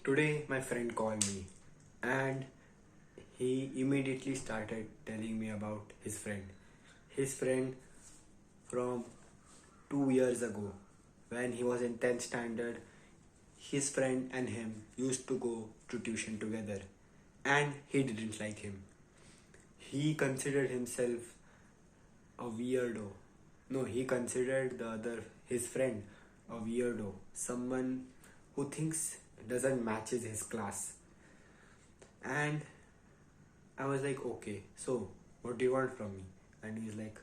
Today, my friend called me and he immediately started telling me about his friend. His friend from 2 years ago, when he was in 10th standard, his friend and him used to go to tuition together and he didn't like him. He considered himself a weirdo. No, he considered his friend, a weirdo, someone who thinks doesn't matches his class. And I was like, okay, so what do you want from me? And he's like,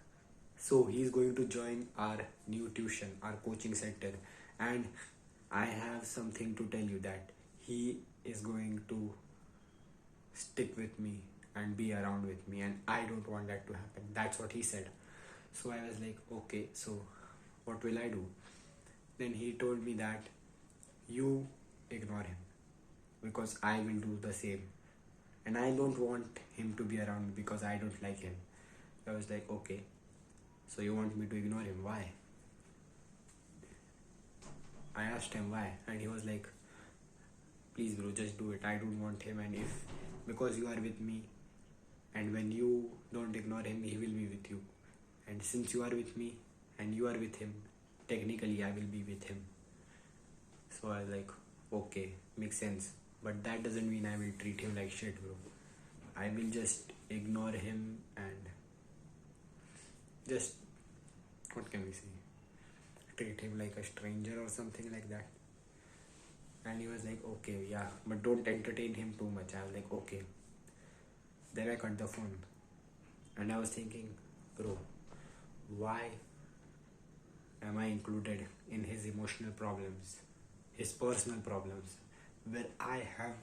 so he's going to join our new tuition, our coaching center, and I have something to tell you that he is going to stick with me and be around with me, and I don't want that to happen. That's what he said. So I was like, okay, so what will I do? Then he told me that you ignore him because I will do the same, and I don't want him to be around me because I don't like him. I was like, okay, so you want me to ignore him? Why? I asked him why, and he was like, please, bro, just do it. I don't want him, and if because you are with me, and when you don't ignore him, he will be with you. And since you are with me and you are with him, technically I will be with him. So I was like, okay, makes sense. But that doesn't mean I will treat him like shit, bro. I will just ignore him and just, what can we say? Treat him like a stranger or something like that. And he was like, okay, yeah, but don't entertain him too much. I was like, okay. Then I cut the phone. And I was thinking, bro, why am I included in his emotional problems, his personal problems, where I have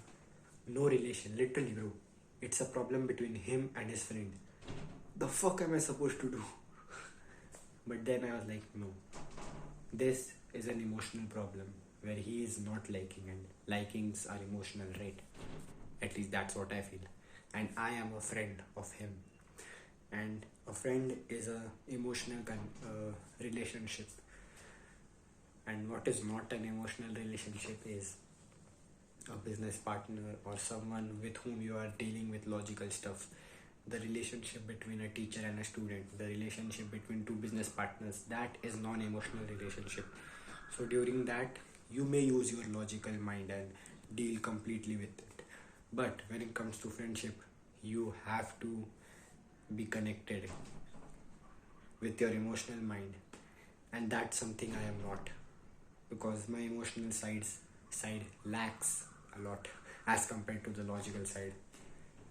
no relation? Literally, bro, it's a problem between him and his friend. The fuck am I supposed to do? But then I was like, no, this is an emotional problem where he is not liking, and likings are emotional, right? At least that's what I feel. And I am a friend of him. And a friend is a emotional relationship. And what is not an emotional relationship is a business partner or someone with whom you are dealing with logical stuff. The relationship between a teacher and a student, the relationship between two business partners, that is non-emotional relationship. So during that, you may use your logical mind and deal completely with it. But when it comes to friendship, you have to be connected with your emotional mind, and that's something I am not, because my emotional side lacks a lot as compared to the logical side,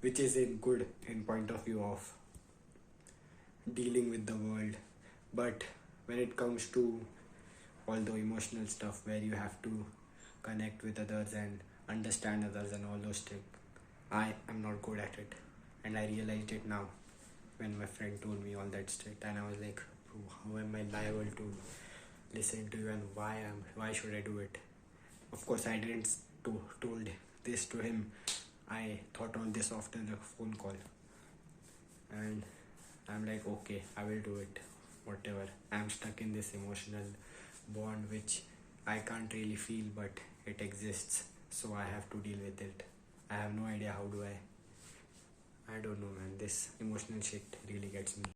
which is in good in point of view of dealing with the world. But when it comes to all the emotional stuff where you have to connect with others and understand others and all those things, I am not good at it. And I realized it now when my friend told me all that shit, and I was like, how am I liable to listen to you, and why should I do it? Of course, I didn't told this to him. I thought on this after the phone call, and I'm like, okay, I will do it. Whatever. I'm stuck in this emotional bond which I can't really feel, but it exists. So I have to deal with it. I have no idea how do I don't know, man. This emotional shit really gets me.